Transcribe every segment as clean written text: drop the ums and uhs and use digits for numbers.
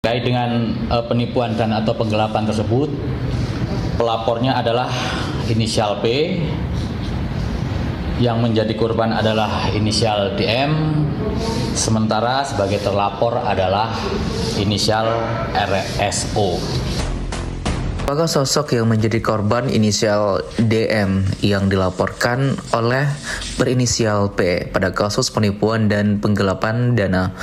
Terkait dengan penipuan dan atau penggelapan tersebut, pelapornya adalah inisial P, yang menjadi korban adalah inisial DM, sementara sebagai terlapor adalah inisial RSO. Apakah sosok yang menjadi korban inisial DM yang dilaporkan oleh berinisial P pada kasus penipuan dan penggelapan dana?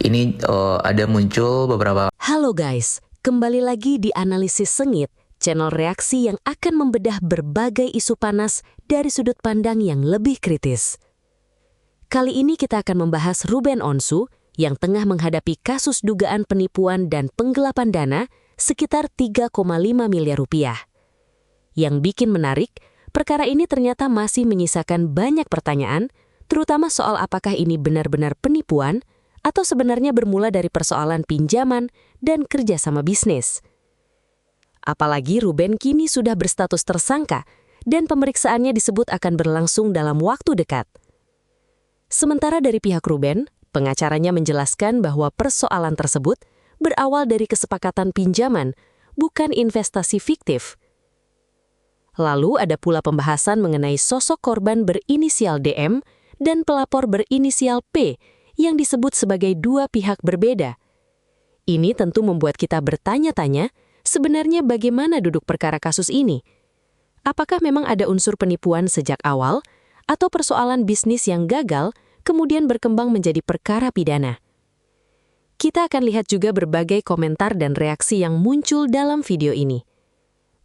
Ini ada muncul beberapa. Halo guys, kembali lagi di Analisis Sengit, channel reaksi yang akan membedah berbagai isu panas dari sudut pandang yang lebih kritis. Kali ini kita akan membahas Ruben Onsu yang tengah menghadapi kasus dugaan penipuan dan penggelapan dana sekitar 3,5 miliar rupiah. Yang bikin menarik, perkara ini ternyata masih menyisakan banyak pertanyaan, terutama soal apakah ini benar-benar penipuan atau sebenarnya bermula dari persoalan pinjaman dan kerjasama bisnis. Apalagi Ruben kini sudah berstatus tersangka dan pemeriksaannya disebut akan berlangsung dalam waktu dekat. Sementara dari pihak Ruben, pengacaranya menjelaskan bahwa persoalan tersebut berawal dari kesepakatan pinjaman, bukan investasi fiktif. Lalu ada pula pembahasan mengenai sosok korban berinisial DM dan pelapor berinisial P yang disebut sebagai dua pihak berbeda. Ini tentu membuat kita bertanya-tanya, sebenarnya bagaimana duduk perkara kasus ini? Apakah memang ada unsur penipuan sejak awal, atau persoalan bisnis yang gagal kemudian berkembang menjadi perkara pidana? Kita akan lihat juga berbagai komentar dan reaksi yang muncul dalam video ini.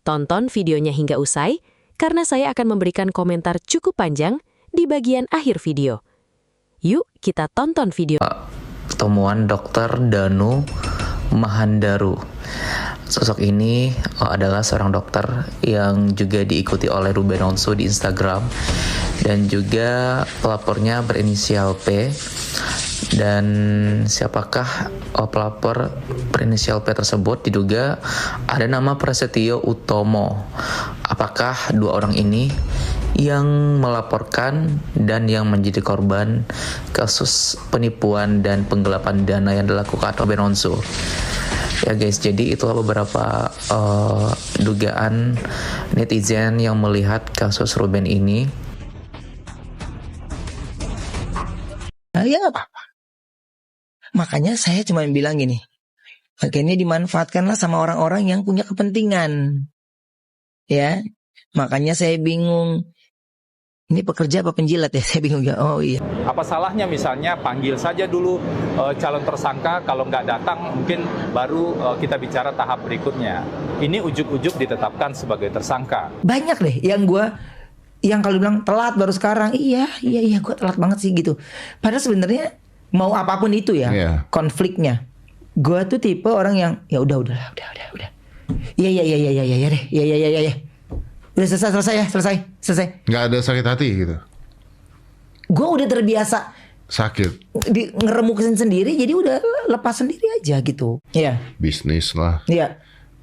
Tonton videonya hingga usai, karena saya akan memberikan komentar cukup panjang di bagian akhir video. Yuk, kita tonton video. Temuan Dr. Danu Mahandaru. Sosok ini adalah seorang dokter yang juga diikuti oleh Ruben Onsu di Instagram, dan juga pelapornya berinisial P. Dan siapakah pelapor berinisial P tersebut? Diduga ada nama Prasetyo Utomo. Apakah dua orang ini yang melaporkan dan yang menjadi korban kasus penipuan dan penggelapan dana yang dilakukan Ruben Onsu? Ya guys, jadi itulah beberapa dugaan netizen yang melihat kasus Ruben ini. Nah, ya nggak apa-apa. Makanya saya cuma bilang gini, akhirnya dimanfaatkanlah sama orang-orang yang punya kepentingan. Ya, makanya saya bingung. Ini pekerja apa penjilat ya? Saya bingung ya. Oh iya. Apa salahnya misalnya panggil saja dulu calon tersangka, kalau nggak datang mungkin baru kita bicara tahap berikutnya. Ini ujuk-ujuk ditetapkan sebagai tersangka. Banyak deh yang kalau bilang telat baru sekarang. Iya, gue telat banget sih gitu. Padahal sebenarnya mau apapun itu ya, konfliknya. Gue tuh tipe orang yang ya udah. Iya deh. Udah selesai. Nggak ada sakit hati gitu. Gue udah terbiasa sakit. Ngeremukin sendiri, jadi udah lepas sendiri aja gitu. Iya. Bisnis lah. Iya.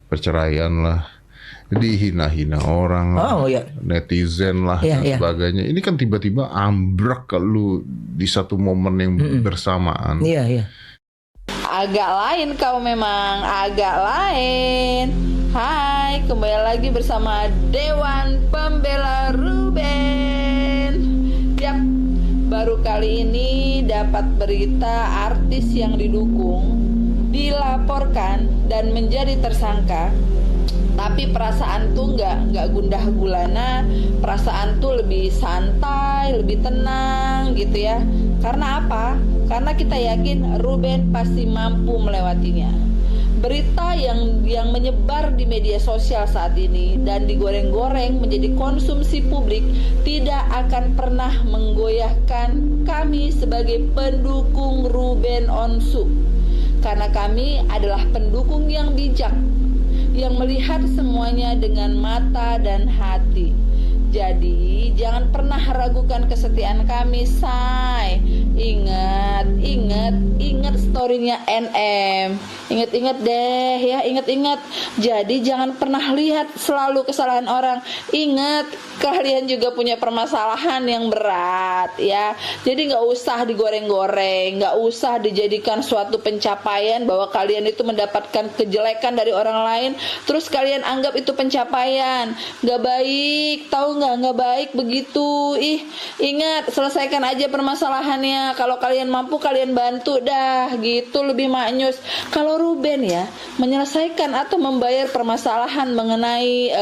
Perceraian lah. Dihina-hina orang lah. Oh iya. Netizen lah dan sebagainya. Ini kan tiba-tiba ambrak kalau di satu momen yang bersamaan. Iya. Agak lain kau memang, agak lain. Hai, kembali lagi bersama Dewan Pembela Ruben. Yap, baru kali ini dapat berita artis yang didukung dilaporkan dan menjadi tersangka. Tapi perasaan tuh nggak gundah gulana, perasaan tuh lebih santai, lebih tenang gitu ya. Karena apa? Karena kita yakin Ruben pasti mampu melewatinya. Berita yang menyebar di media sosial saat ini dan digoreng-goreng menjadi konsumsi publik tidak akan pernah menggoyahkan kami sebagai pendukung Ruben Onsu. Karena kami adalah pendukung yang bijak, yang melihat semuanya dengan mata dan hati. Jadi jangan pernah ragukan kesetiaan kami, say. Ingat storynya NM. Ingat deh ya, ingat. Jadi jangan pernah lihat selalu kesalahan orang. Ingat, kalian juga punya permasalahan yang berat ya. Jadi nggak usah digoreng-goreng, nggak usah dijadikan suatu pencapaian bahwa kalian itu mendapatkan kejelekan dari orang lain, terus kalian anggap itu pencapaian. Nggak baik, tahu nggak baik begitu. Ingat, selesaikan aja permasalahannya. Kalau kalian mampu, kalian bantu dah, gitu lebih maknyus. Kalau Ruben ya, menyelesaikan atau membayar permasalahan mengenai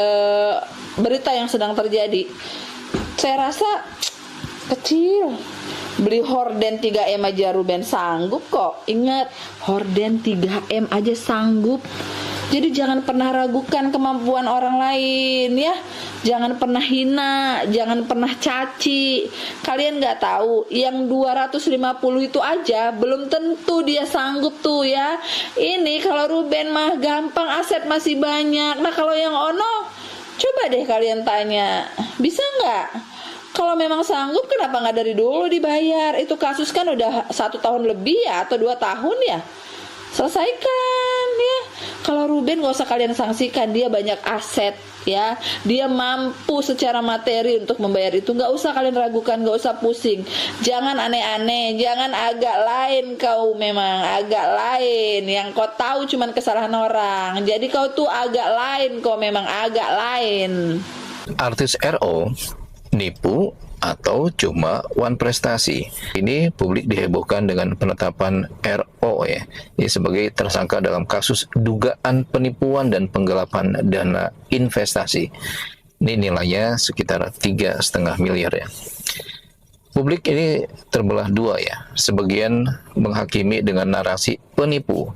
berita yang sedang terjadi, saya rasa kecil. Beli horden 3M aja Ruben sanggup kok. Ingat, horden 3M aja sanggup. Jadi jangan pernah ragukan kemampuan orang lain ya. Jangan pernah hina, jangan pernah caci. Kalian nggak tahu, yang 250 itu aja belum tentu dia sanggup tuh ya. Ini kalau Ruben mah gampang, aset masih banyak. Nah kalau yang Ono, coba deh kalian tanya, bisa nggak? Kalau memang sanggup, kenapa nggak dari dulu dibayar? Itu kasus kan udah 1 tahun lebih ya, atau 2 tahun ya. Selesaikan ya. Kalau Ruben gak usah kalian sanksikan, dia banyak aset ya, dia mampu secara materi untuk membayar itu. Gak usah kalian ragukan, gak usah pusing. Jangan aneh-aneh, jangan agak lain. Kau memang agak lain, yang kau tahu cuman kesalahan orang. Jadi kau tuh agak lain, kau memang agak lain. Artis RO nipu atau cuma one prestasi. Ini publik dihebohkan dengan penetapan RO ya, ini sebagai tersangka dalam kasus dugaan penipuan dan penggelapan dana investasi. Ini nilainya sekitar 3,5 miliar ya. Publik ini terbelah dua ya. Sebagian menghakimi dengan narasi penipu.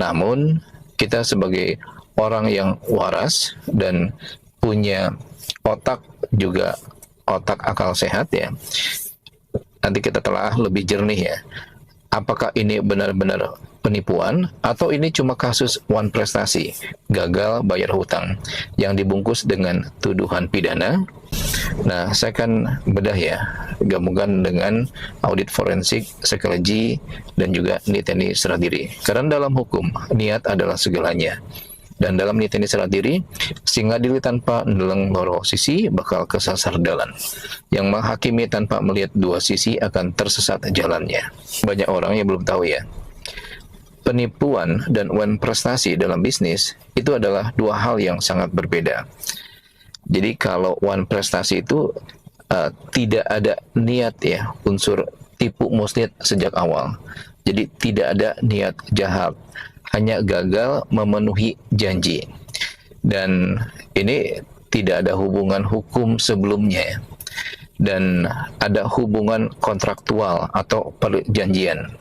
Namun kita sebagai orang yang waras dan punya otak, juga otak akal sehat ya, nanti kita telah lebih jernih ya, apakah ini benar-benar penipuan atau ini cuma kasus one prestasi, gagal bayar hutang yang dibungkus dengan tuduhan pidana. Nah, saya akan bedah ya, gabungkan dengan audit forensik, psikologi, dan juga niteni serah diri. Karena dalam hukum, niat adalah segalanya. Dan dalam niteni serah diri, singa diri tanpa ndeleng loro sisi bakal kesasar dalan. Yang menghakimi tanpa melihat dua sisi akan tersesat jalannya. Banyak orang yang belum tahu ya, penipuan dan one prestasi dalam bisnis itu adalah dua hal yang sangat berbeda. Jadi kalau one prestasi itu tidak ada niat ya, unsur tipu musnid sejak awal. Jadi tidak ada niat jahat, hanya gagal memenuhi janji. Dan ini tidak ada hubungan hukum sebelumnya. Dan ada hubungan kontraktual atau perjanjian.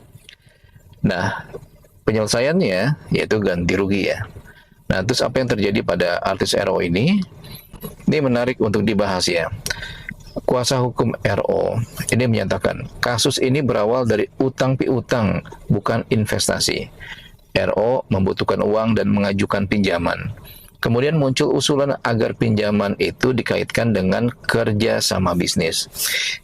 Nah, penyelesaiannya yaitu ganti rugi ya. Nah, terus apa yang terjadi pada artis RO ini? Ini menarik untuk dibahas ya. Kuasa hukum RO ini menyatakan kasus ini berawal dari utang piutang, bukan investasi. RO membutuhkan uang dan mengajukan pinjaman. Kemudian muncul usulan agar pinjaman itu dikaitkan dengan kerja sama bisnis.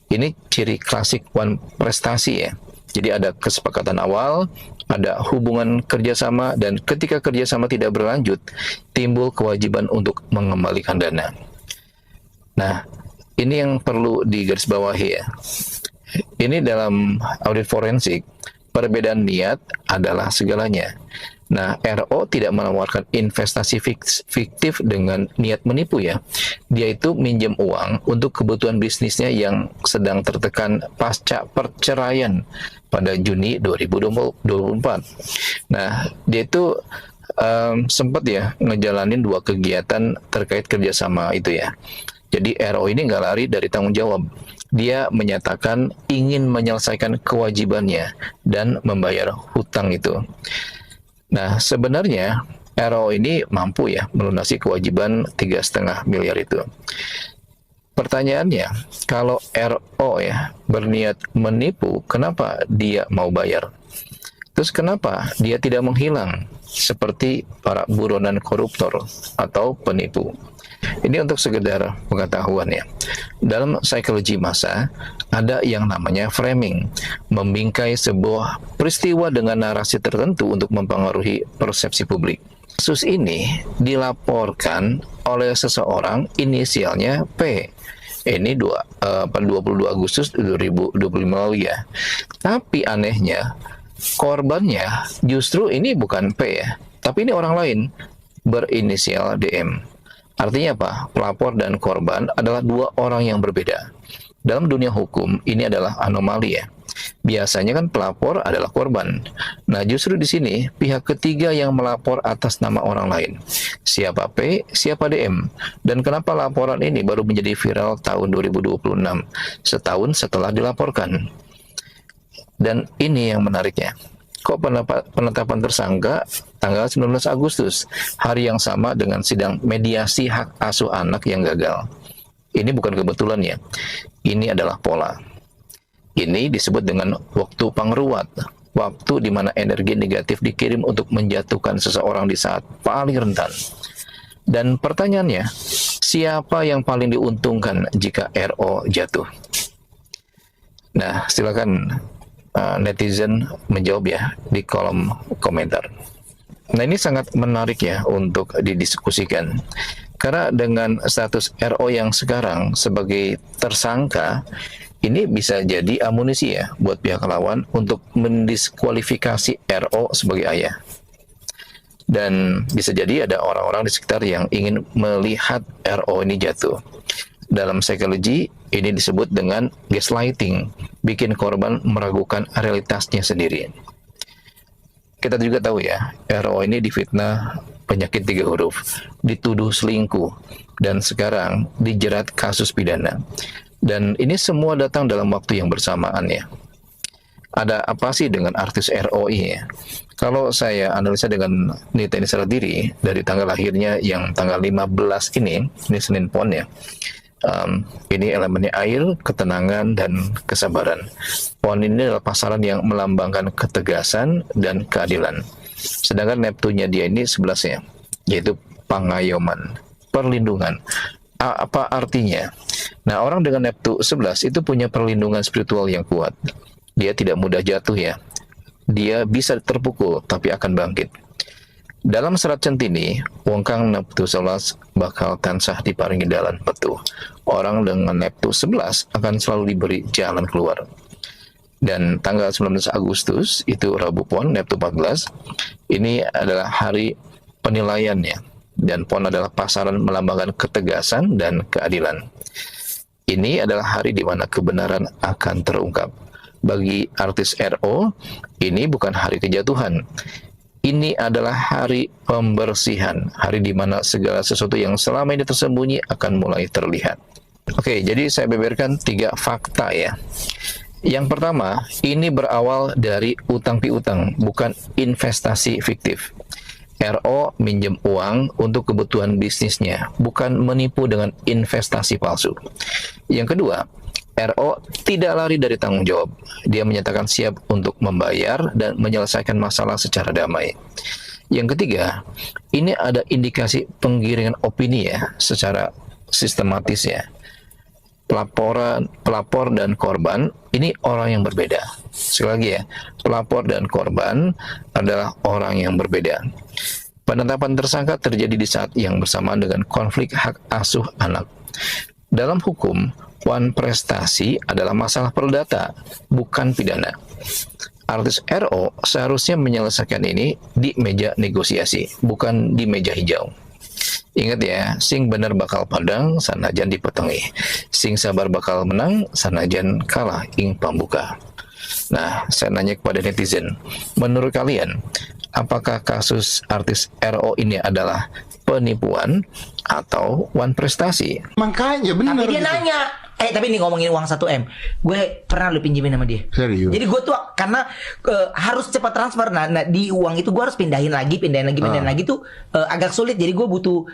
Ini ciri klasik one prestasi ya. Jadi ada kesepakatan awal, ada hubungan kerjasama, dan ketika kerjasama tidak berlanjut, timbul kewajiban untuk mengembalikan dana. Nah, ini yang perlu digarisbawahi ya. Ini dalam audit forensik, perbedaan niat adalah segalanya. Nah, RO tidak menawarkan investasi fiktif dengan niat menipu ya. Dia itu minjem uang untuk kebutuhan bisnisnya yang sedang tertekan pasca perceraian pada Juni 2024. Nah, dia itu sempat ya ngejalanin 2 kegiatan terkait kerjasama itu ya. Jadi RO ini nggak lari dari tanggung jawab. Dia menyatakan ingin menyelesaikan kewajibannya dan membayar hutang itu. Nah, sebenarnya RO ini mampu ya melunasi kewajiban 3,5 miliar itu. Pertanyaannya, kalau RO ya berniat menipu, kenapa dia mau bayar? Terus kenapa dia tidak menghilang seperti para buronan koruptor atau penipu? Ini untuk sekedar pengetahuan ya. Dalam psikologi massa, ada yang namanya framing, membingkai sebuah peristiwa dengan narasi tertentu untuk mempengaruhi persepsi publik. Kasus ini dilaporkan oleh seseorang inisialnya P. Ini 22 Agustus 2025 lalu ya. Tapi anehnya, korbannya justru ini bukan P ya, tapi ini orang lain berinisial DM. Artinya apa? Pelapor dan korban adalah dua orang yang berbeda. Dalam dunia hukum, ini adalah anomali ya. Biasanya kan pelapor adalah korban. Nah, justru di sini pihak ketiga yang melapor atas nama orang lain. Siapa P, siapa DM. Dan kenapa laporan ini baru menjadi viral tahun 2026, setahun setelah dilaporkan. Dan ini yang menariknya. Kok penetapan tersangka tanggal 19 Agustus, hari yang sama dengan sidang mediasi hak asuh anak yang gagal. Ini bukan kebetulan ya. Ini adalah pola. Ini disebut dengan waktu pangruat, waktu di mana energi negatif dikirim untuk menjatuhkan seseorang di saat paling rentan. Dan pertanyaannya, siapa yang paling diuntungkan jika RO jatuh? Nah, silakan netizen menjawab ya di kolom komentar. Nah, ini sangat menarik ya untuk didiskusikan. Karena dengan status RO yang sekarang sebagai tersangka, ini bisa jadi amunisi ya buat pihak lawan untuk mendiskualifikasi RO sebagai ayah. Dan bisa jadi ada orang-orang di sekitar yang ingin melihat RO ini jatuh. Dalam psikologi, ini disebut dengan gaslighting, bikin korban meragukan realitasnya sendiri. Kita juga tahu ya, RO ini difitnah penyakit 3 huruf, dituduh selingkuh, dan sekarang dijerat kasus pidana. Dan ini semua datang dalam waktu yang bersamaan ya. Ada apa sih dengan artis ROI ya? Kalau saya analisa dengan Nita Nisara Diri, dari tanggal lahirnya yang tanggal 15 ini Senin Pon ya. Ini elemennya air, ketenangan, dan kesabaran. Pohon ini adalah pasaran yang melambangkan ketegasan dan keadilan. Sedangkan Neptunnya dia ini 11 ya, yaitu pangayoman, perlindungan. Apa artinya? Nah, orang dengan Neptu 11 itu punya perlindungan spiritual yang kuat. Dia tidak mudah jatuh ya. Dia bisa terpukul, tapi akan bangkit. Dalam serat centini, wong kang Neptu 11 bakal tansah diparingi dalan petu. Orang dengan Neptu 11 akan selalu diberi jalan keluar. Dan tanggal 19 Agustus, itu Rabu Pon, Neptu 14, ini adalah hari penilaiannya. Dan Pon adalah pasaran melambangkan ketegasan dan keadilan. Ini adalah hari di mana kebenaran akan terungkap. Bagi artis RO, ini bukan hari kejatuhan. Ini adalah hari pembersihan, hari di mana segala sesuatu yang selama ini tersembunyi akan mulai terlihat. Oke, jadi saya beberkan 3 fakta ya. Yang pertama, ini berawal dari utang piutang, bukan investasi fiktif. RO minjem uang untuk kebutuhan bisnisnya, bukan menipu dengan investasi palsu. Yang kedua, RO tidak lari dari tanggung jawab. Dia menyatakan siap untuk membayar dan menyelesaikan masalah secara damai. Yang ketiga, ini ada indikasi penggiringan opini ya, secara sistematis ya. Pelapor dan korban ini orang yang berbeda. Sekali lagi ya, pelapor dan korban adalah orang yang berbeda. Penetapan tersangka terjadi di saat yang bersamaan dengan konflik hak asuh anak. Dalam hukum, wan prestasi adalah masalah perdata, bukan pidana. Artis RO seharusnya menyelesaikan ini di meja negosiasi, bukan di meja hijau. Ingat ya, sing bener bakal padang, sanajan dipetengi. Sing sabar bakal menang, sanajan kalah ing pambuka. Nah, saya nanya kepada netizen, menurut kalian, apakah kasus artis RO ini adalah penipuan atau wan prestasi? Makanya benar. Tapi dia nanya, tapi ini ngomongin uang 1M, gue pernah lu pinjemin sama dia. Serius? Jadi gue tuh karena harus cepat transfer, nah di uang itu gue harus pindahin lagi tuh agak sulit. Jadi gue butuh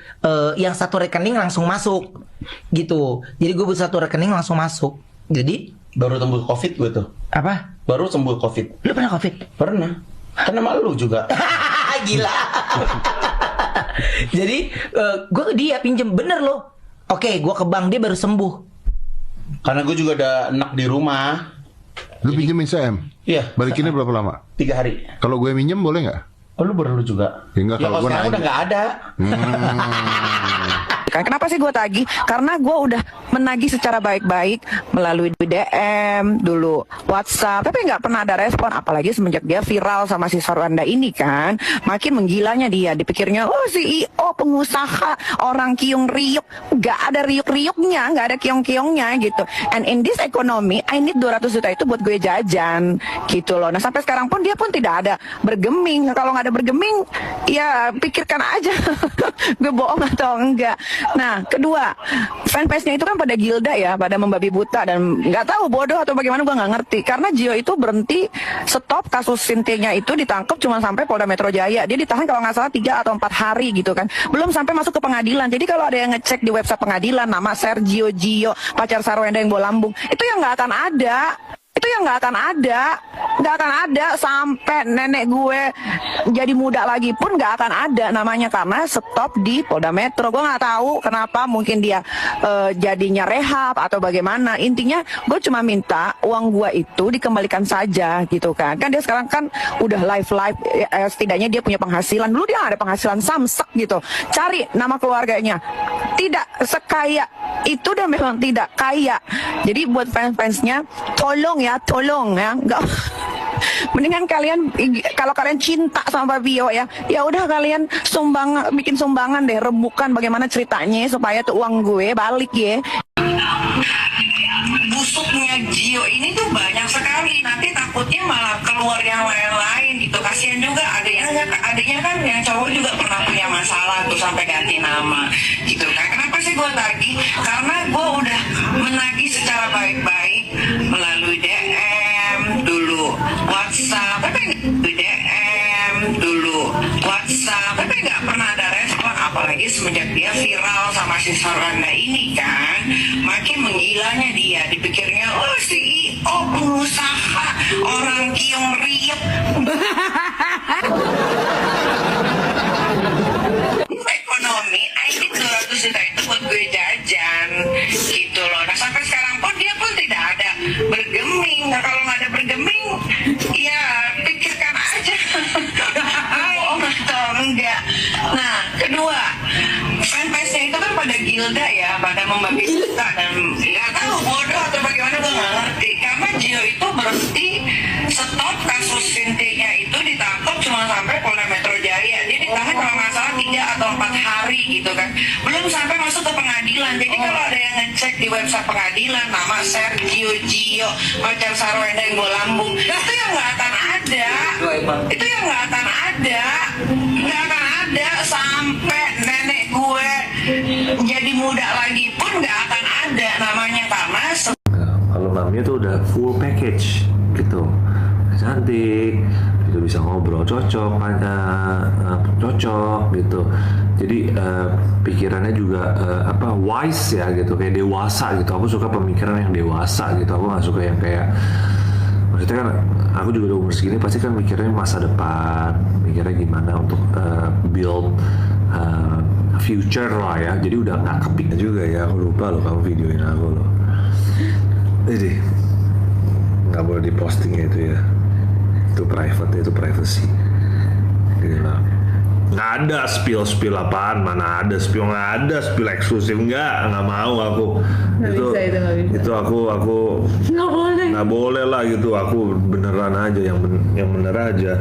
yang satu rekening langsung masuk gitu. Jadi gue butuh satu rekening langsung masuk. Jadi baru sembuh COVID gue tuh. apa? Baru sembuh COVID. Lu pernah COVID? Pernah. Karena malu juga. Gila. Jadi gue ke dia pinjem, bener loh. Oke, gue ke bank, dia baru sembuh. Karena gue juga ada anak di rumah. Lu pinjemin CM? Iya. Balikinnya berapa lama? 3 hari. Kalau gue minjem boleh nggak? Oh, lu perlu juga? Ya, enggak, kalau gue sekarang udah nggak ada. Kenapa sih gue tagih? Karena gue udah menagih secara baik-baik melalui DM dulu, WhatsApp, tapi nggak pernah ada respon. Apalagi semenjak dia viral sama si Sarwanda ini kan, makin menggilanya dia. Dipikirnya, oh CEO, pengusaha, orang kiung riuk. Nggak ada riuk-riuknya, nggak ada kiong-kiongnya gitu. And in this economy, I need 200 juta itu buat gue jajan gitu loh. Nah sampai sekarang pun dia pun tidak ada bergeming. Kalau nggak ada bergeming, ya pikirkan aja gue bohong atau enggak. Nah, kedua, fanpage-nya itu kan pada gilda ya, pada membabi buta dan nggak tahu bodoh atau bagaimana, gue nggak ngerti. Karena Gio itu berhenti stop kasus Cynthia-nya itu ditangkap cuma sampai Polda Metro Jaya. Dia ditahan kalau nggak salah 3 atau 4 hari gitu kan. Belum sampai masuk ke pengadilan. Jadi kalau ada yang ngecek di website pengadilan nama Sergio Gio, pacar Sarwenda yang bolambung, itu yang nggak akan ada. Itu yang nggak akan ada sampai nenek gue jadi muda lagi pun nggak akan ada namanya, karena stop di Polda Metro. Gue nggak tahu kenapa, mungkin dia jadinya rehab atau bagaimana. Intinya gue cuma minta uang gue itu dikembalikan saja gitu kan. Kan dia sekarang kan udah live setidaknya dia punya penghasilan. Dulu dia ada penghasilan samsek gitu. Cari nama keluarganya, tidak sekaya itu dan memang tidak kaya. Jadi buat fans-fansnya tolong ya, nggak mendingan kalian kalau kalian cinta sama Fabio ya udah kalian bikin sumbangan deh, rebukan bagaimana ceritanya supaya tuh uang gue balik ya. Busuknya Gio ini tuh banyak sekali, nanti takutnya malah keluar yang lain-lain gitu. Kasian juga adiknya kan yang cowok juga pernah punya masalah tuh sampai ganti nama gitu kan. Kenapa sih gue tagih? Karena gue udah menagih secara baik-baik melalui DM dulu, WhatsApp, tapi nggak pernah ada respon. Apalagi semenjak dia viral sama si Sarwanda ini kan, makin menggilanya dia. Dipikirnya, oh CEO, pengusaha, orang kiong riuk. Ekonomi, I need 200 juta itu buat gue jajan gitu loh. Nah sampai sekarang pun dia pun tidak ada bergeming. Nah kalau nggak ada bergeming, ya pikirkan aja bohong atau enggak. Nah kedua, fanpage-nya itu kan pada gilda ya, pada membabi buta dan nggak tahu bodoh atau bagaimana, gue nggak ngerti. Karena Gio itu berhenti stop kasus Cynthia-nya itu ditangkap cuma sampai Polda Metro Jaya. Dia ditahan kalau nggak salah 3 atau 4 hari gitu kan. Belum sampai masuk ke pengadilan. Jadi kalau ada yang ngecek di website pengadilan nama Sergio Gio, pacar Sarwenda yang bolambung, itu yang nggak akan ada. Itu yang nggak akan ada. Nggak akan ada sampai nenek gue jadi muda lagi pun nggak akan ada namanya, karena kalau namanya tuh udah full package gitu, cantik, itu bisa ngobrol cocok gitu. Jadi pikirannya juga wise ya gitu, kayak dewasa gitu. Aku suka pemikiran yang dewasa gitu. Aku nggak suka yang kayak, maksudnya kan aku juga udah umur segini pasti kan mikirnya masa depan, mikirnya gimana untuk build future lah ya. Jadi udah nggak kepikiran juga ya. Aku lupa loh kamu videoin aku loh. Jadi nggak boleh diposting itu ya. Itu private, itu privacy. Gitu lah. Nggak ada spill apaan, mana ada spill, nggak ada spill eksklusif, nggak mau aku. Itu aku nggak boleh lah gitu. Aku beneran aja, yang bener aja.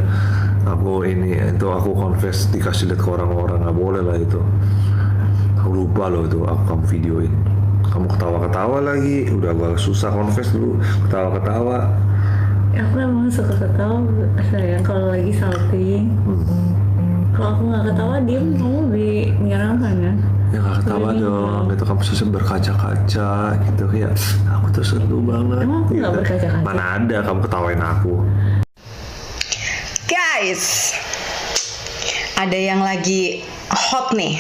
Aku itu aku confess, dikasih lihat ke orang-orang, nggak boleh lah itu. Aku lupa loh itu, kamu videoin. Kamu ketawa-ketawa lagi, udah agak susah confess dulu, ketawa-ketawa. Aku emang suka ketawa sayang kalau lagi salting. Kalau aku nggak ketawa diem, kamu menyenangkan ya? Ya nggak ketawa dong, gitu kamu susah berkaca-kaca gitu, kayak aku tersentuh banget. Emang aku nggak gitu. berkaca-kaca? Mana ada kamu ketawain aku. Guys, ada yang lagi hot nih.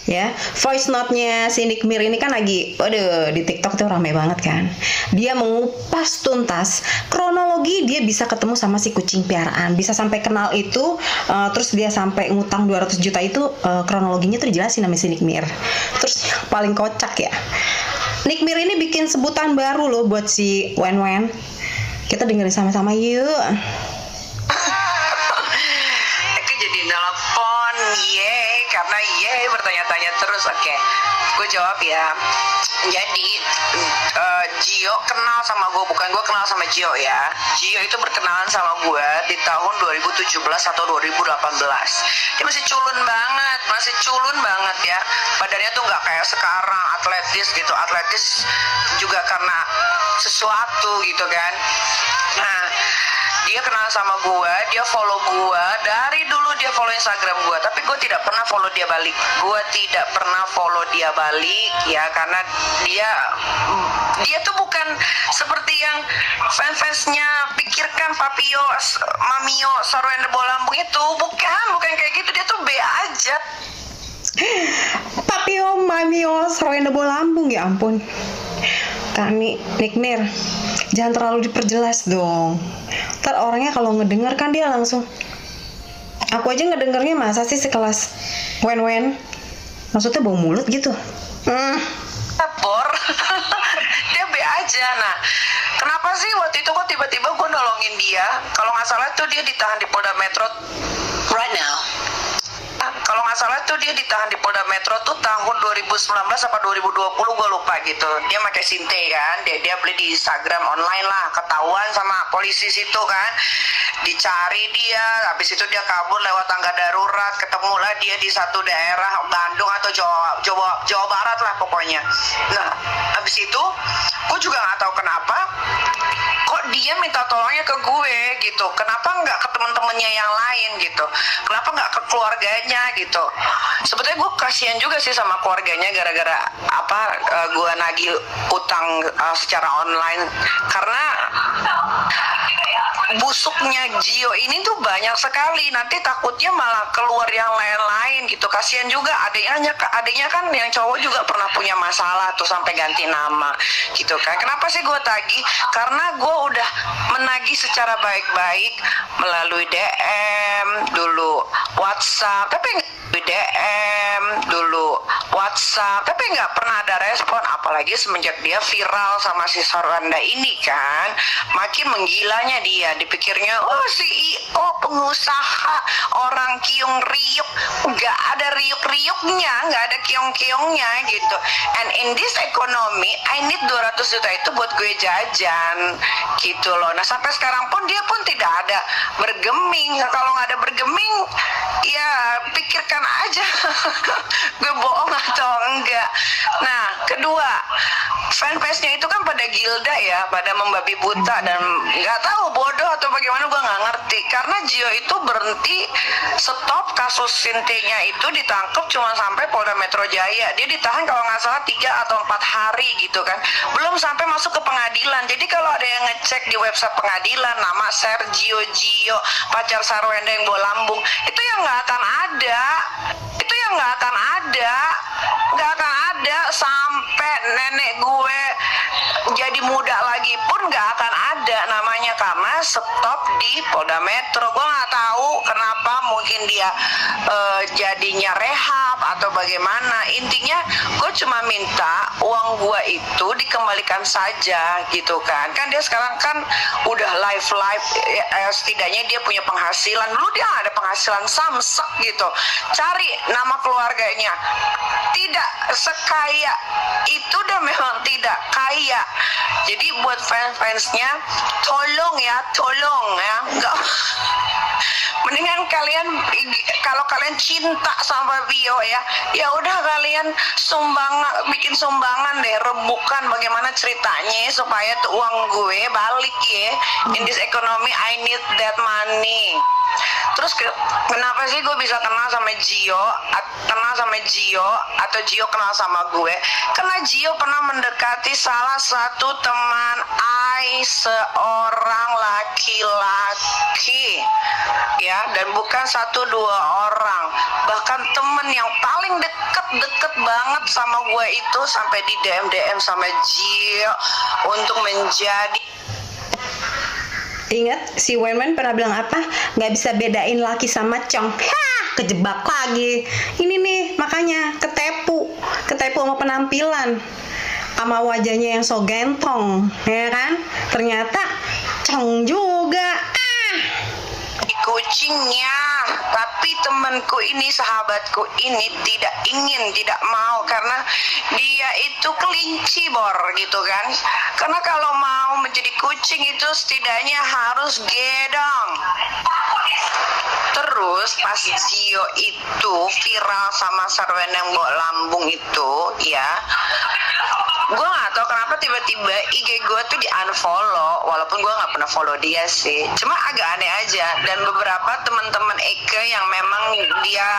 Ya, voice note-nya si Nick Mir ini kan lagi, waduh, di TikTok tuh rame banget kan. Dia mengupas tuntas kronologi dia bisa ketemu sama si kucing piaraan, bisa sampai kenal itu, terus dia sampai ngutang 200 juta itu, kronologinya tuh dijelasin sama si Nick Mir. Terus yang paling kocak ya, Nick Mir ini bikin sebutan baru loh buat si Wen. Kita dengerin sama-sama yuk. Aku jadi nelpon, karena bertanya-tanya terus. Oke, gue jawab ya. Jadi Gio kenal sama gue, bukan gue kenal sama Gio ya. Gio itu berkenalan sama gue di tahun 2017 atau 2018. Dia masih culun banget ya. Badannya tuh nggak kayak sekarang atletis gitu. Atletis juga karena sesuatu gitu kan. Nah, dia kenal sama gue, dia follow gue, dari dulu dia follow Instagram gue, tapi gue tidak pernah follow dia balik. Ya, karena dia tuh bukan seperti yang fans-fansnya pikirkan, Papio, Mamio, Sarwenda Bolambung itu, bukan kayak gitu. Dia tuh B aja. Papio, Mamio, Sarwenda Bolambung, ya ampun. Kami Nick Mir, jangan terlalu diperjelas dong. Ntar orangnya kalau ngedenger kan dia langsung, aku aja ngedengernya masa sih sekelas Wen, maksudnya bau mulut gitu. Bor. Dia B aja. Nah, kenapa sih waktu itu kok tiba-tiba gue nolongin dia? Kalau nggak salah tuh dia ditahan di Polda Metro right now. Kalau nggak salah tuh dia ditahan di Polda Metro tuh tahun 2019 apa 2020, gue lupa gitu. Dia pakai Sinte kan, dia beli di Instagram online lah, ketahuan sama polisi situ kan, dicari dia, habis itu dia kabur lewat tangga darurat, ketemulah dia di satu daerah Bandung atau Jawa Barat lah pokoknya. Nah, habis itu gue juga nggak tahu kenapa kok dia minta tolongnya ke gue gitu, kenapa nggak ke teman-temannya yang lain gitu, kenapa nggak ke keluarganya gitu. Sebetulnya gue kasihan juga sih sama keluarganya gara-gara gue nagih utang secara online, karena busuknya Gio ini tuh banyak sekali, nanti takutnya malah keluar yang lain-lain gitu. Kasihan juga adiknya kan yang cowok juga pernah punya masalah tuh sampai ganti nama gitu kan. Kenapa sih gue tagih? Karena gue udah menagih secara baik-baik melalui DM dulu, WhatsApp, tapi nggak pernah ada respon. Apalagi semenjak dia viral sama si Sarwenda ini kan, makin menggilanya dia. Dipikirnya CEO, pengusaha, orang kiung riuk, nggak ada riuk-riuknya, nggak ada kiong-kiongnya gitu. And in this economy, I need 200 juta itu buat gue jajan gitu loh. Nah, sampai sekarang pun dia pun tidak ada bergeming. Kalau nggak ada bergeming, ya pikirkan aja gue bohong atau enggak. Nah, kedua, fanbase-nya itu kan pada gilda ya, pada membabi buta, dan nggak tahu bodoh atau bagaimana, gue nggak ngerti. Karena Gio itu berhenti stop kasus Sinte-nya itu ditangkap cuma sampai Polda Metro Jaya. Dia ditahan kalau nggak salah 3 atau 4 hari gitu kan, belum sampai masuk ke pengadilan. Jadi kalau ada yang ngecek di website pengadilan nama Sergio Gio, pacar Sarwenda yang Bolambung, itu yang nggak akan ada. Nggak akan ada sampai nenek gue jadi muda lagi pun nggak akan ada namanya, karena stop di Polda Metro. Gue nggak tahu kenapa, mungkin dia jadinya rehab atau bagaimana. Intinya gue cuma minta uang gue itu dikembalikan saja gitu kan. Kan dia sekarang kan udah live setidaknya dia punya penghasilan. Dulu dia nggak ada penghasilan samsek gitu. Cari nama keluarganya, tidak sekaya itu, dan memang tidak kaya. Jadi buat fans-fansnya, tolong ya, enggak. Mendingan kalian, kalau kalian cinta sama Vio ya udah kalian bikin sumbangan deh, rebukan bagaimana ceritanya supaya tuh uang gue balik ya. In this economy I need that money. Terus kenapa sih gue bisa kenal sama Gio atau Gio kenal sama gue? Karena Gio pernah mendekati salah satu teman seorang laki-laki ya, dan bukan 1-2 orang, bahkan temen yang paling yang deket banget sama gue itu sampai di DM sama Gio untuk menjadi. Ingat si Wen pernah bilang apa? Nggak bisa bedain laki sama cong. Hah, kejebak lagi. Ini nih makanya ketepu sama penampilan, sama wajahnya yang so gentong, ya kan? Ternyata cong juga. Kucingnya, tapi temanku ini, sahabatku ini tidak mau karena dia itu kelinci bor gitu kan. Karena kalau mau menjadi kucing itu setidaknya harus gedong. Terus pas Gio itu viral sama Sarwenang bawa lambung itu ya, gue nggak tahu kenapa tiba-tiba IG gue tuh di unfollow, walaupun gue nggak pernah follow dia sih, cuma agak aneh aja. Dan beberapa teman-teman Eke yang memang dia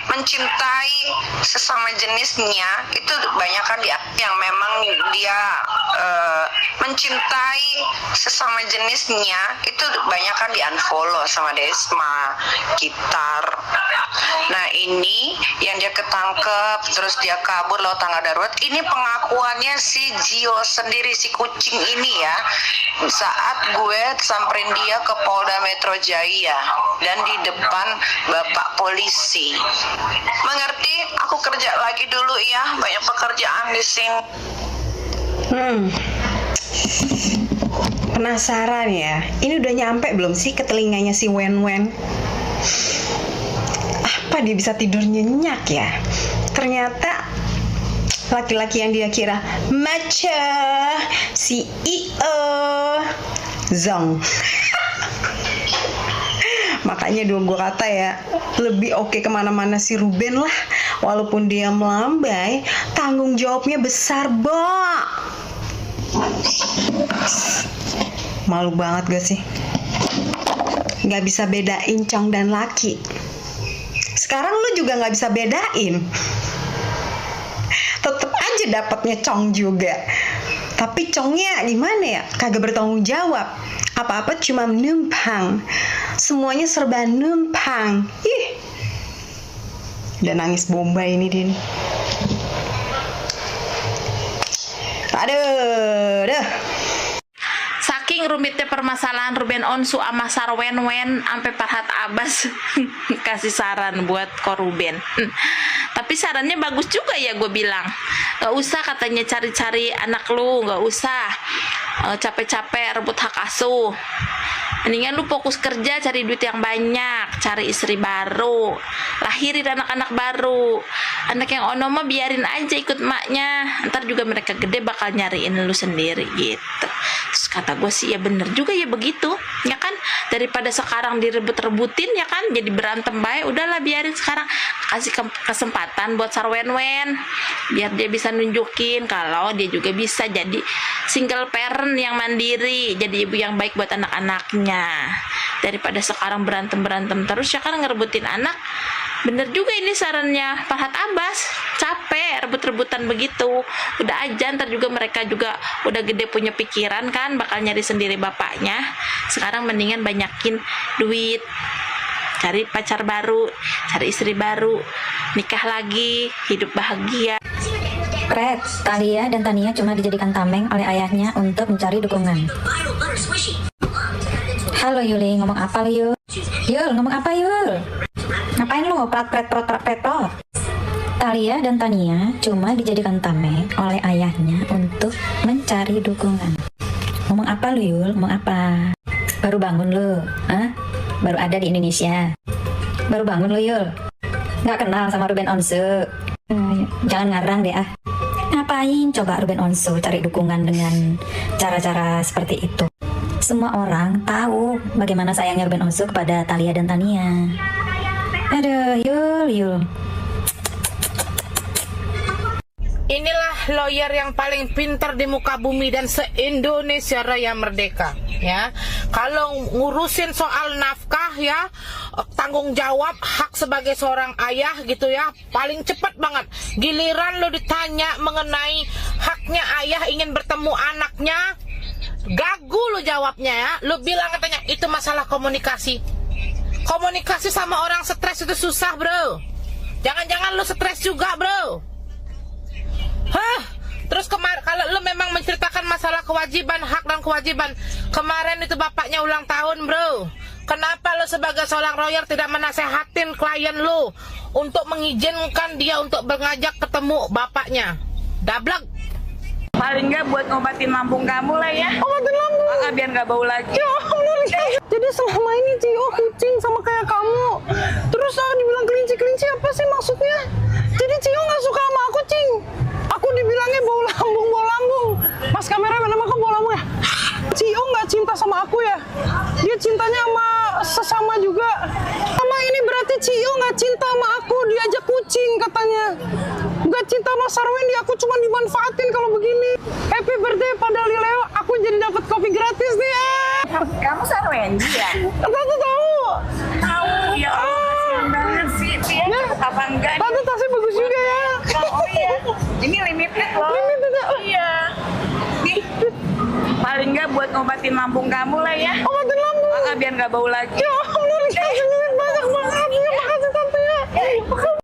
mencintai sesama jenisnya itu banyak kan yang memang dia mencintai sesama jenisnya itu banyak kan di unfollow sama Desma Gitar. Nah ini yang dia ketangkep terus dia kabur lewat tangga darurat, ini pengakuannya si Gio sendiri, si kucing ini ya, saat gue samperin dia ke Polda Metro Jaya dan di depan bapak polisi. Mengerti? Aku kerja lagi dulu ya, banyak pekerjaan di sini. Penasaran ya, ini udah nyampe belum sih ke telinganya si Wen? Apa dia bisa tidur nyenyak ya? Ternyata laki-laki yang dia kira maca si Zong. Makanya gue kata ya, lebih oke kemana-mana si Ruben lah. Walaupun dia melambai, tanggung jawabnya besar, Bo. Malu banget gak sih? Gak bisa bedain cong dan laki. Sekarang lu juga gak bisa bedain. Tetep aja dapatnya cong juga. Tapi congnya gimana ya? Kagak bertanggung jawab. Apa-apa cuma numpang. Semuanya serba numpang. Ih. Udah nangis bomba ini Din. Aduh, dah. Saking rumitnya permasalahan Ruben Onsu sama Sarwen sampai Farhat Abbas kasih saran buat Ko Ruben. Tapi sarannya bagus juga ya, gue bilang. Gak usah katanya cari-cari anak lu, gak usah capek-capek rebut hak asuh. Mendingan lu fokus kerja, cari duit yang banyak, cari istri baru, lahirin anak-anak baru. Anak yang ono mah biarin aja ikut maknya, ntar juga mereka gede bakal nyariin lu sendiri gitu. Terus kata gue sih ya bener juga ya begitu, ya kan, daripada sekarang direbut-rebutin ya kan, jadi berantem baik, udahlah biarin sekarang, kasih kesempatan buat Sarwen biar dia bisa nunjukin kalau dia juga bisa jadi single parent yang mandiri, jadi ibu yang baik buat anak-anaknya. Daripada sekarang berantem terus ya kan, ngerebutin anak. Bener juga ini sarannya Farhat Abbas, capek rebut-rebutan begitu, udah aja, ntar juga mereka juga udah gede punya pikiran kan, bakal nyari sendiri bapaknya. Sekarang mendingan banyakin duit, cari pacar baru, cari istri baru, nikah lagi, hidup bahagia. Red, Talia dan Tania cuma dijadikan tameng oleh ayahnya untuk mencari dukungan. Halo Yuli, ngomong apa lu Yul? Yul, ngomong apa Yul? Ngapain lu prat-pret? Talia dan Tania cuma dijadikan tameng oleh ayahnya untuk mencari dukungan. Ngomong apa lu Yul? Ngomong apa? Baru bangun lu? Hah? Baru ada di Indonesia? Baru bangun lu Yul? Nggak kenal sama Ruben Onsu? Jangan ngarang deh ah. Ngapain coba Ruben Onsu cari dukungan dengan cara-cara seperti itu? Semua orang tahu bagaimana sayangnya Ruben Onsu kepada Talia dan Tania. Aduh, Yul. Inilah lawyer yang paling pintar di muka bumi dan se-Indonesia Raya Merdeka, ya. Kalau ngurusin soal nafkah ya, tanggung jawab hak sebagai seorang ayah gitu ya, paling cepat banget. Giliran lo ditanya mengenai haknya ayah ingin bertemu anaknya, gagu lo jawabnya ya. Lo bilang katanya itu masalah komunikasi. Komunikasi sama orang stres itu susah, bro. Jangan-jangan lu stres juga, bro. Hah? Terus kalau lu memang menceritakan masalah kewajiban, hak dan kewajiban, kemarin itu bapaknya ulang tahun, bro. Kenapa lu sebagai seorang lawyer tidak menasehatin klien lu untuk mengizinkan dia untuk mengajak ketemu bapaknya? Dablek. Paling nggak buat ngobatin lambung kamu lah ya. Obatin lambung. Biar nggak bau lagi. Ya Allah. Jadi selama ini Cio kucing sama kayak kamu. Terus dibilang kelinci apa sih maksudnya? Jadi Cio nggak suka sama aku, Cing. Aku dibilangnya bau lambung. Mas kameramen, nama aku bau lambung ya? Cio nggak cinta sama aku ya? Dia cintanya sama sesama juga. Sama ini berarti Cio nggak cinta sama aku, diajak kucing katanya. Nggak cinta sama Sarwendi, aku cuma dimanfaatin kalau begini. Happy birthday pada Lileo, aku jadi dapat kopi gratis nih. Kamu Sarwendi ya? Tante tahu. Tahu ya. Kasian banget sih. Ya, apa enggak? Tante tasnya bagus juga ya. Oh iya. Ini limited loh. Limited ya? Iya. Nih. Paling nggak buat ngobatin lambung kamu lah ya. Obatin lambung. Biar nggak bau lagi. Ya Allah, dikasih duit banyak banget. Ya, makasih Tante ya.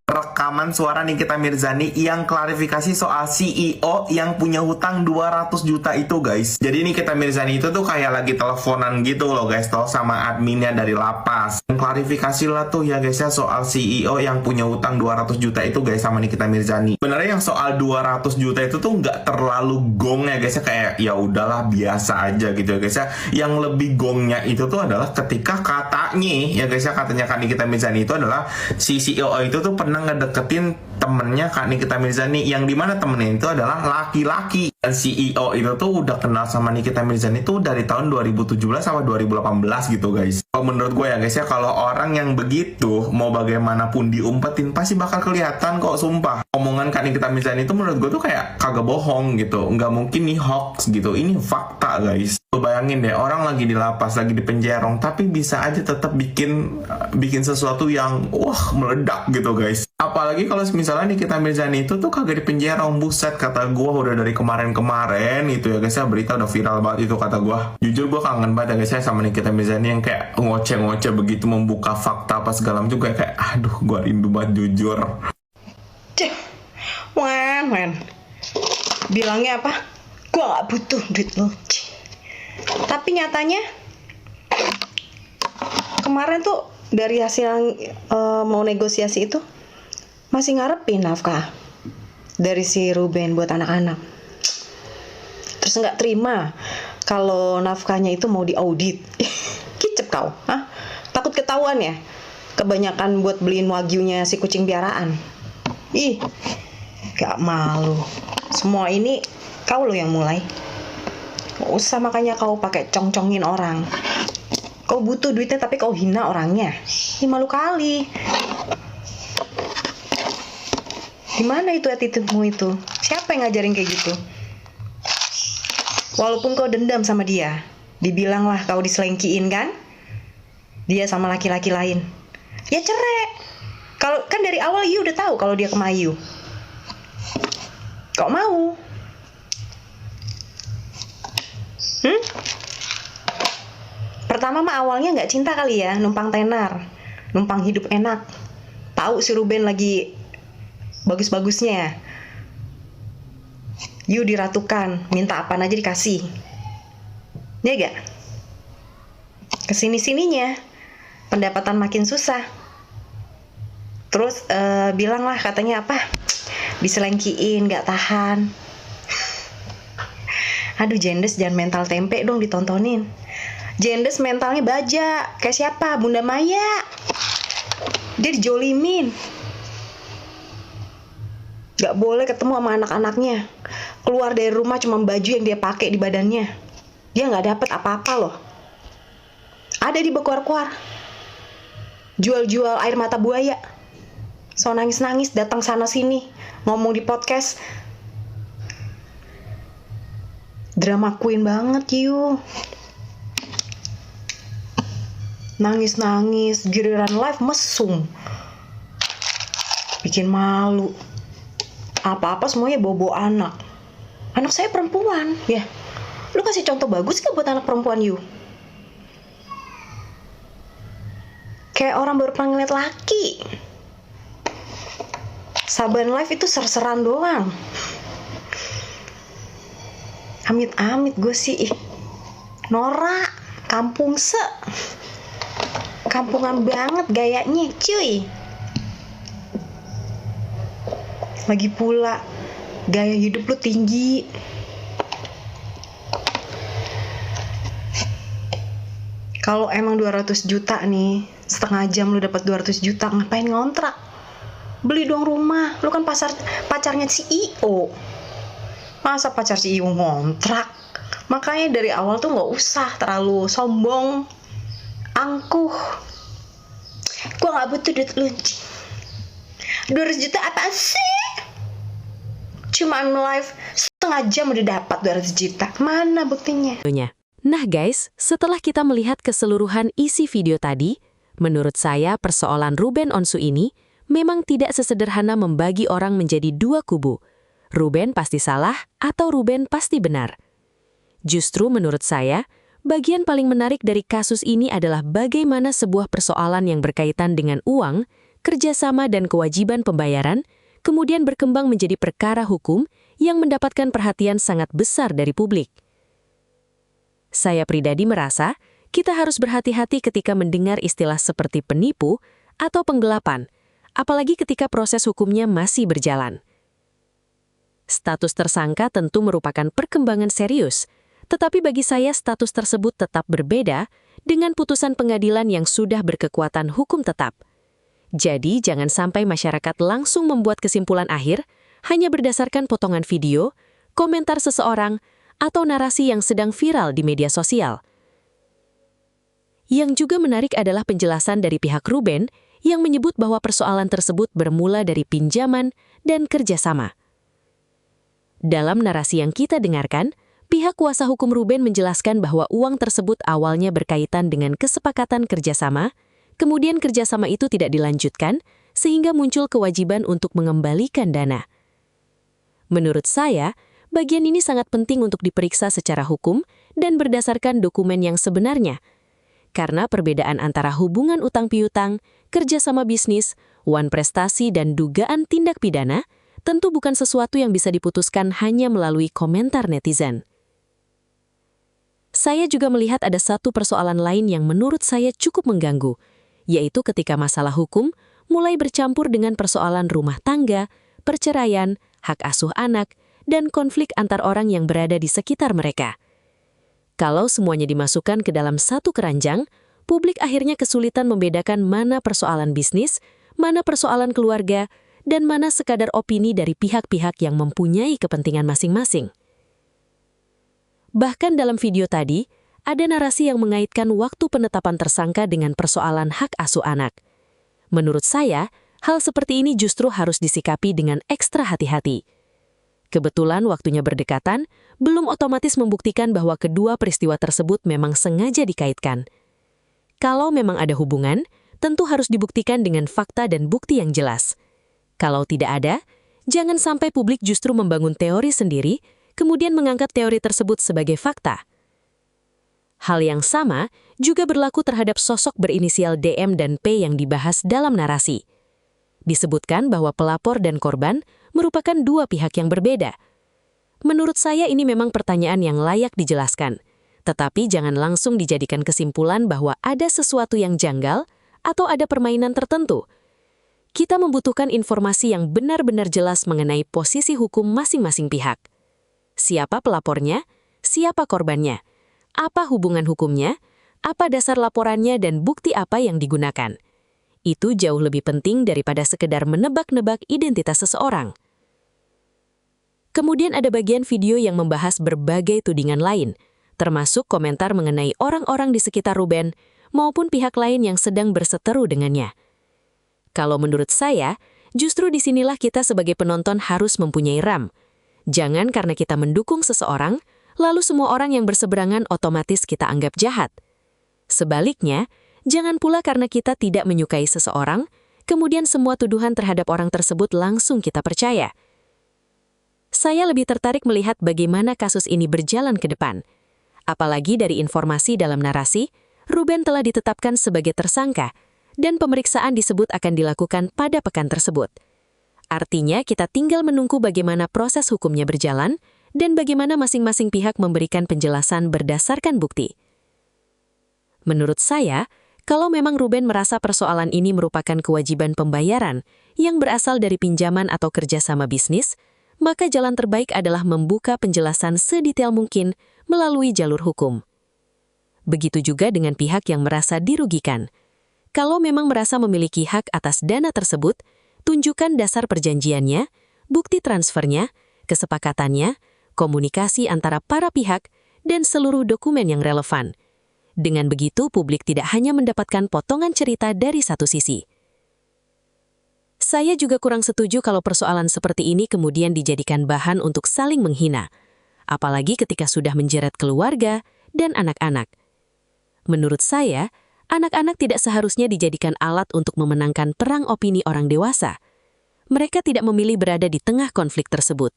Rekaman suara Nikita Mirzani yang klarifikasi soal CEO yang punya hutang 200 juta itu, guys. Jadi Nikita Mirzani itu tuh kayak lagi teleponan gitu loh, guys, toh sama adminnya dari lapas. Klarifikasi lah tuh ya, guys, ya, soal CEO yang punya hutang 200 juta itu, guys, sama Nikita Mirzani. Sebenarnya yang soal 200 juta itu tuh nggak terlalu gong ya, guys, ya, kayak ya udahlah biasa aja gitu ya, guys, ya. Yang lebih gongnya itu tuh adalah ketika katanya ya, guys, ya, katanya Kak Nikita Mirzani itu adalah si CEO itu tuh pernah ngedeketin temennya Kak Nikita Mirzani, yang dimana temennya itu adalah laki-laki. Dan CEO itu tuh udah kenal sama Nikita Mirzani tuh dari tahun 2017 sama 2018 gitu, guys. Kalau menurut gue ya, guys, ya, kalau orang yang begitu mau bagaimanapun diumpetin pasti bakal kelihatan kok, sumpah. Omongan Kak Nikita Mirzani itu menurut gue tuh kayak kagak bohong gitu, nggak mungkin nih hoax gitu, ini fakta, guys. Lu bayangin deh, orang lagi di lapas, lagi di penjerong, tapi bisa aja tetap bikin sesuatu yang wah meledak gitu, guys. Apalagi kalau misalnya Nikita Mirzani itu tuh kagak di penjerong, buset, kata gue udah dari kemarin itu ya, guys, ya, berita udah viral banget itu, kata gue. Jujur gue kangen banget ya, guys, ya, sama Nikita Mirzani yang kayak ngoceh-ngoceh begitu, membuka fakta apa segala macam juga kayak aduh, gue rindu banget jujur. Wan. Bilangnya apa? Gue gak butuh duit lo. Tapi nyatanya kemarin tuh dari hasil mau negosiasi itu masih ngarepin nafkah dari si Ruben buat anak-anak. Terus nggak terima kalau nafkahnya itu mau diaudit. Kicep kau, hah? Takut ketahuan ya? Kebanyakan buat beliin wagyunya si kucing piaraan. Ih, gak malu. Semua ini kau lo yang mulai. Gak usah makanya kau pakai cong-congin orang. Kau butuh duitnya tapi kau hina orangnya. Ini malu kali. Gimana itu attitude-mu itu? Siapa yang ngajarin kayak gitu? Walaupun kau dendam sama dia, dibilanglah kau diselengkiin kan? Dia sama laki-laki lain. Ya cerai. Kalau kan dari awal you udah tahu kalau dia sama Ayu. Kok mau? Pertama mah awalnya nggak cinta kali ya, numpang tenar, numpang hidup enak. Tahu si Ruben lagi bagus-bagusnya. You diratukan, minta apa aja dikasih. Ya gak? Kesini-sininya pendapatan makin susah. Terus bilanglah katanya apa? Diselengkiin, gak tahan. Aduh Jendes, jangan mental tempe dong ditontonin. Jendes mentalnya baja. Kayak siapa? Bunda Maya. Dia dijolimin. Gak boleh ketemu sama anak-anaknya. Keluar dari rumah cuma baju yang dia pakai di badannya. Dia gak dapet apa-apa loh. Ada di bekuar-kuar. Jual-jual air mata buaya. So nangis-nangis datang sana-sini. Ngomong di podcast. Drama queen banget you. Nangis-nangis, giliran live mesum. Bikin malu. Apa-apa semuanya bobo anak. Anak saya perempuan, ya. Lu kasih contoh bagus gak buat anak perempuan you? Kayak orang baru pernah ngeliat laki. Saban Live itu ser-seran doang. Amit-amit gue sih. Norak, kampungan banget gayanya cuy. Lagi pula gaya hidup lu tinggi. Kalau emang 200 juta nih, setengah jam lu dapat 200 juta, ngapain ngontrak? Beli dong rumah, lu kan pacarnya CEO. Masa pacar CEO ngontrak? Makanya dari awal tuh gak usah terlalu sombong, angkuh. Gua gak butuh duit lu. 200 juta apaan sih? Cuma live setengah jam udah dapat 200 juta. Mana buktinya? Nah guys, setelah kita melihat keseluruhan isi video tadi, menurut saya persoalan Ruben Onsu ini memang tidak sesederhana membagi orang menjadi dua kubu. Ruben pasti salah atau Ruben pasti benar. Justru menurut saya, bagian paling menarik dari kasus ini adalah bagaimana sebuah persoalan yang berkaitan dengan uang, kerjasama dan kewajiban pembayaran, kemudian berkembang menjadi perkara hukum yang mendapatkan perhatian sangat besar dari publik. Saya pribadi merasa, kita harus berhati-hati ketika mendengar istilah seperti penipu atau penggelapan, apalagi ketika proses hukumnya masih berjalan. Status tersangka tentu merupakan perkembangan serius, tetapi bagi saya status tersebut tetap berbeda dengan putusan pengadilan yang sudah berkekuatan hukum tetap. Jadi, jangan sampai masyarakat langsung membuat kesimpulan akhir hanya berdasarkan potongan video, komentar seseorang, atau narasi yang sedang viral di media sosial. Yang juga menarik adalah penjelasan dari pihak Ruben yang menyebut bahwa persoalan tersebut bermula dari pinjaman dan kerjasama. Dalam narasi yang kita dengarkan, pihak kuasa hukum Ruben menjelaskan bahwa uang tersebut awalnya berkaitan dengan kesepakatan kerjasama, kemudian kerjasama itu tidak dilanjutkan, sehingga muncul kewajiban untuk mengembalikan dana. Menurut saya, bagian ini sangat penting untuk diperiksa secara hukum dan berdasarkan dokumen yang sebenarnya. Karena perbedaan antara hubungan utang piutang, kerjasama bisnis, wan prestasi, dan dugaan tindak pidana tentu bukan sesuatu yang bisa diputuskan hanya melalui komentar netizen. Saya juga melihat ada satu persoalan lain yang menurut saya cukup mengganggu, yaitu ketika masalah hukum mulai bercampur dengan persoalan rumah tangga, perceraian, hak asuh anak, dan konflik antar orang yang berada di sekitar mereka. Kalau semuanya dimasukkan ke dalam satu keranjang, publik akhirnya kesulitan membedakan mana persoalan bisnis, mana persoalan keluarga, dan mana sekadar opini dari pihak-pihak yang mempunyai kepentingan masing-masing. Bahkan dalam video tadi, ada narasi yang mengaitkan waktu penetapan tersangka dengan persoalan hak asuh anak. Menurut saya, hal seperti ini justru harus disikapi dengan ekstra hati-hati. Kebetulan waktunya berdekatan, belum otomatis membuktikan bahwa kedua peristiwa tersebut memang sengaja dikaitkan. Kalau memang ada hubungan, tentu harus dibuktikan dengan fakta dan bukti yang jelas. Kalau tidak ada, jangan sampai publik justru membangun teori sendiri, kemudian mengangkat teori tersebut sebagai fakta. Hal yang sama juga berlaku terhadap sosok berinisial DM dan P yang dibahas dalam narasi. Disebutkan bahwa pelapor dan korban merupakan dua pihak yang berbeda. Menurut saya ini memang pertanyaan yang layak dijelaskan, tetapi jangan langsung dijadikan kesimpulan bahwa ada sesuatu yang janggal atau ada permainan tertentu. Kita membutuhkan informasi yang benar-benar jelas mengenai posisi hukum masing-masing pihak. Siapa pelapornya? Siapa korbannya? Apa hubungan hukumnya? Apa dasar laporannya dan bukti apa yang digunakan? Itu jauh lebih penting daripada sekedar menebak-nebak identitas seseorang. Kemudian ada bagian video yang membahas berbagai tudingan lain, termasuk komentar mengenai orang-orang di sekitar Ruben maupun pihak lain yang sedang berseteru dengannya. Kalau menurut saya, justru disinilah kita sebagai penonton harus mempunyai RAM. Jangan karena kita mendukung seseorang, lalu semua orang yang berseberangan otomatis kita anggap jahat. Sebaliknya, jangan pula karena kita tidak menyukai seseorang, kemudian semua tuduhan terhadap orang tersebut langsung kita percaya. Saya lebih tertarik melihat bagaimana kasus ini berjalan ke depan. Apalagi dari informasi dalam narasi, Ruben telah ditetapkan sebagai tersangka, dan pemeriksaan disebut akan dilakukan pada pekan tersebut. Artinya kita tinggal menunggu bagaimana proses hukumnya berjalan dan bagaimana masing-masing pihak memberikan penjelasan berdasarkan bukti. Menurut saya, kalau memang Ruben merasa persoalan ini merupakan kewajiban pembayaran yang berasal dari pinjaman atau kerjasama bisnis, maka jalan terbaik adalah membuka penjelasan sedetail mungkin melalui jalur hukum. Begitu juga dengan pihak yang merasa dirugikan. Kalau memang merasa memiliki hak atas dana tersebut, tunjukkan dasar perjanjiannya, bukti transfernya, kesepakatannya, komunikasi antara para pihak, dan seluruh dokumen yang relevan. Dengan begitu, publik tidak hanya mendapatkan potongan cerita dari satu sisi. Saya juga kurang setuju kalau persoalan seperti ini kemudian dijadikan bahan untuk saling menghina, apalagi ketika sudah menjerat keluarga dan anak-anak. Menurut saya, anak-anak tidak seharusnya dijadikan alat untuk memenangkan perang opini orang dewasa. Mereka tidak memilih berada di tengah konflik tersebut.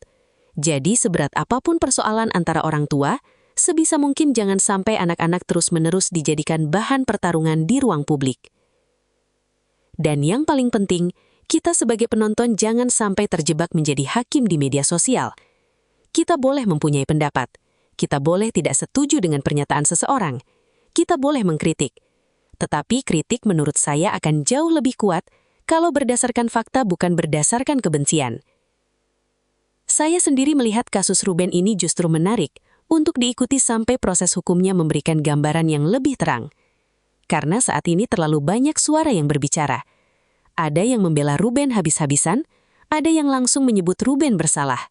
Jadi seberat apapun persoalan antara orang tua, sebisa mungkin jangan sampai anak-anak terus-menerus dijadikan bahan pertarungan di ruang publik. Dan yang paling penting, kita sebagai penonton jangan sampai terjebak menjadi hakim di media sosial. Kita boleh mempunyai pendapat. Kita boleh tidak setuju dengan pernyataan seseorang. Kita boleh mengkritik. Tetapi kritik menurut saya akan jauh lebih kuat kalau berdasarkan fakta bukan berdasarkan kebencian. Saya sendiri melihat kasus Ruben ini justru menarik untuk diikuti sampai proses hukumnya memberikan gambaran yang lebih terang. Karena saat ini terlalu banyak suara yang berbicara. Ada yang membela Ruben habis-habisan, ada yang langsung menyebut Ruben bersalah.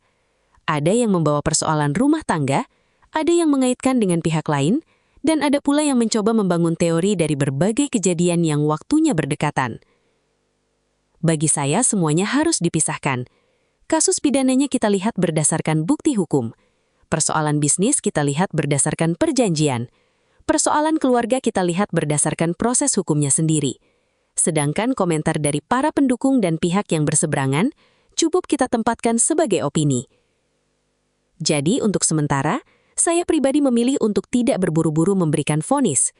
Ada yang membawa persoalan rumah tangga, ada yang mengaitkan dengan pihak lain, dan ada pula yang mencoba membangun teori dari berbagai kejadian yang waktunya berdekatan. Bagi saya, semuanya harus dipisahkan. Kasus pidananya kita lihat berdasarkan bukti hukum. Persoalan bisnis kita lihat berdasarkan perjanjian. Persoalan keluarga kita lihat berdasarkan proses hukumnya sendiri. Sedangkan komentar dari para pendukung dan pihak yang berseberangan cukup kita tempatkan sebagai opini. Jadi, untuk sementara, saya pribadi memilih untuk tidak berburu-buru memberikan vonis.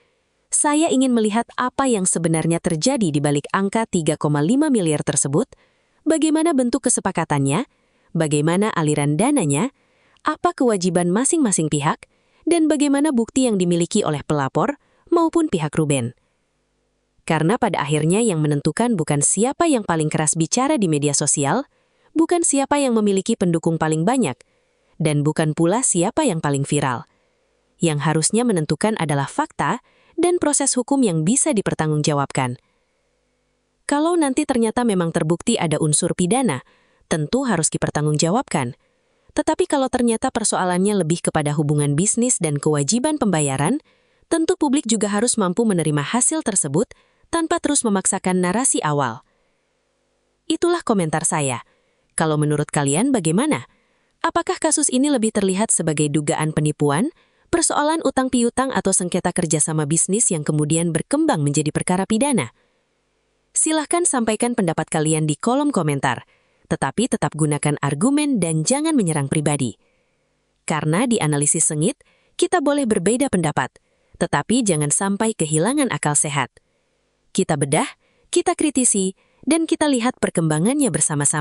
Saya ingin melihat apa yang sebenarnya terjadi di balik angka 3,5 miliar tersebut, bagaimana bentuk kesepakatannya, bagaimana aliran dananya, apa kewajiban masing-masing pihak, dan bagaimana bukti yang dimiliki oleh pelapor maupun pihak Ruben. Karena pada akhirnya yang menentukan bukan siapa yang paling keras bicara di media sosial, bukan siapa yang memiliki pendukung paling banyak, dan bukan pula siapa yang paling viral. Yang harusnya menentukan adalah fakta dan proses hukum yang bisa dipertanggungjawabkan. Kalau nanti ternyata memang terbukti ada unsur pidana, tentu harus dipertanggungjawabkan. Tetapi kalau ternyata persoalannya lebih kepada hubungan bisnis dan kewajiban pembayaran, tentu publik juga harus mampu menerima hasil tersebut tanpa terus memaksakan narasi awal. Itulah komentar saya. Kalau menurut kalian bagaimana? Apakah kasus ini lebih terlihat sebagai dugaan penipuan, persoalan utang piutang atau sengketa kerjasama bisnis yang kemudian berkembang menjadi perkara pidana? Silahkan sampaikan pendapat kalian di kolom komentar, tetapi tetap gunakan argumen dan jangan menyerang pribadi. Karena di analisis sengit, kita boleh berbeda pendapat, tetapi jangan sampai kehilangan akal sehat. Kita bedah, kita kritisi, dan kita lihat perkembangannya bersama-sama.